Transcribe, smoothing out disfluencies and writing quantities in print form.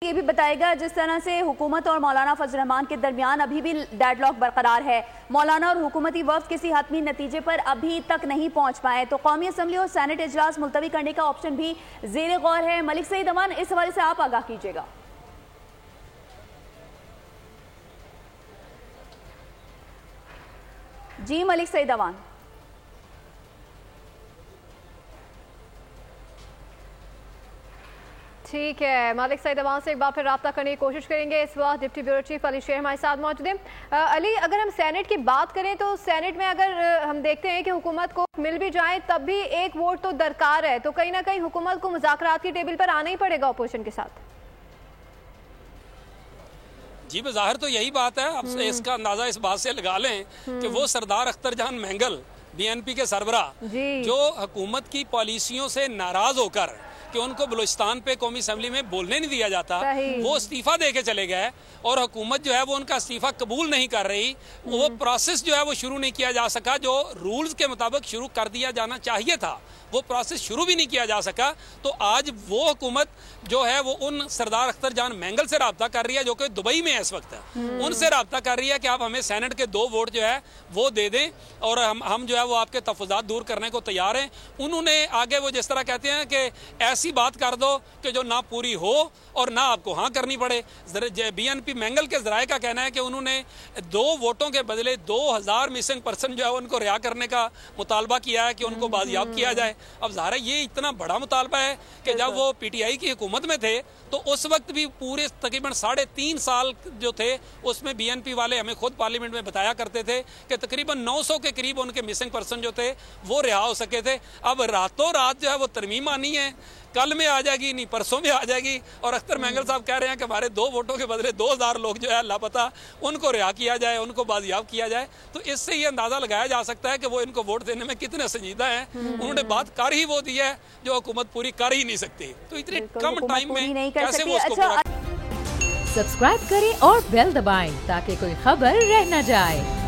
ये भी बताएगा जिस तरह से हुकूमत और मौलाना फजल रहमान के दरमियान अभी भी डेडलॉक बरकरार है। मौलाना और हुकूमती वफ्द किसी हतमी नतीजे पर अभी तक नहीं पहुंच पाए, तो कौमी असम्बली और सेनेट इजलास मुलतवी करने का ऑप्शन भी ज़ेर गौर है। मलिक सईद अमान, इस हवाले से आप आगाह कीजिएगा। जी मलिक सईद अमान। ठीक है, मलिक सईद अवान से एक बार फिर रब्ता करने की कोशिश करेंगे। इस वक्त डिप्टी ब्यूरो चीफ अली शेर हमारे साथ मौजूद हैं। अली, अगर हम सेनेट की बात करें तो सेनेट में अगर हम देखते हैं कि हुकूमत को मिल भी जाए तब भी एक वोट तो दरकार है, तो कहीं ना कहीं हुकूमत को मुज़ाकरात की टेबल पर आना ही पड़ेगा अपोजिशन के साथ। जी बज़ाहिर तो यही बात है। अब इसका अंदाजा इस बात से लगा लें कि वो सरदार अख्तर जान महंगल BNP के सरबरा जो हुकूमत की पॉलिसियों से नाराज होकर कि उनको बलूचिस्तान पे कौमी असम्बली में बोलने नहीं दिया जाता, वो इस्तीफा दे के चले गए और हुकूमत जो है वो उनका इस्तीफा कबूल नहीं कर रही। वो प्रोसेस जो है वो शुरू नहीं किया जा सका, जो रूल्स के मुताबिक शुरू कर दिया जाना चाहिए था वो प्रोसेस शुरू भी नहीं किया जा सका। तो आज वो हुकूमत जो है वो उन सरदार अख्तर जान महंगल से रब्ता कर रही है जो कि दुबई में है इस वक्त, उनसे रब्ता कर रही है कि आप हमें सेनेट के 2 वोट जो है वो दे दें और हम जो है वो आपके तफज़ात दूर करने को तैयार हैं। उन्होंने आगे वो जिस तरह कहते हैं कि ऐसी बात कर दो कि जो ना पूरी हो और ना आपको हाँ करनी पड़े। BNP महंगल के ज़राए का कहना है कि उन्होंने 2 वोटों के बदले 2000 मिसिंग पर्सन जो है उनको रिहा करने का मुतालबा किया है कि उनको बाजियाब किया जाए। अब ज़ाहिर है ये इतना बड़ा मुतालबा है कि जब वो PTI की हुकूमत में थे तो उस वक्त भी पूरे तकरीबन 3.5 साल जो थे उसमें BNP वाले हमें खुद पार्लियामेंट में बताया करते थे कि तकरीबन 900 के करीब उनके मिसिंग पर्सन जो थे वो रिहा हो सके थे। अब रातों रात जो है वो तरमीम आनी है, कल में आ जाएगी, नहीं परसों में आ जाएगी। और अख्तर महंगल साहब कह रहे हैं कि हमारे 2 वोटों के बदले 2000 लोग जो है लापता, उनको रिहा किया जाए, उनको बाजियाब किया जाए। तो इससे ये अंदाजा लगाया जा सकता है कि वो इनको वोट देने में कितने संजीदा हैं। उन्होंने बात कर ही वो दी है जो हुकूमत पूरी कर ही नहीं सकती, तो इतने कम टाइम में कैसे वो उसको पूरा। सब्सक्राइब करें और बेल दबाएं ताकि कोई खबर रह न जाए।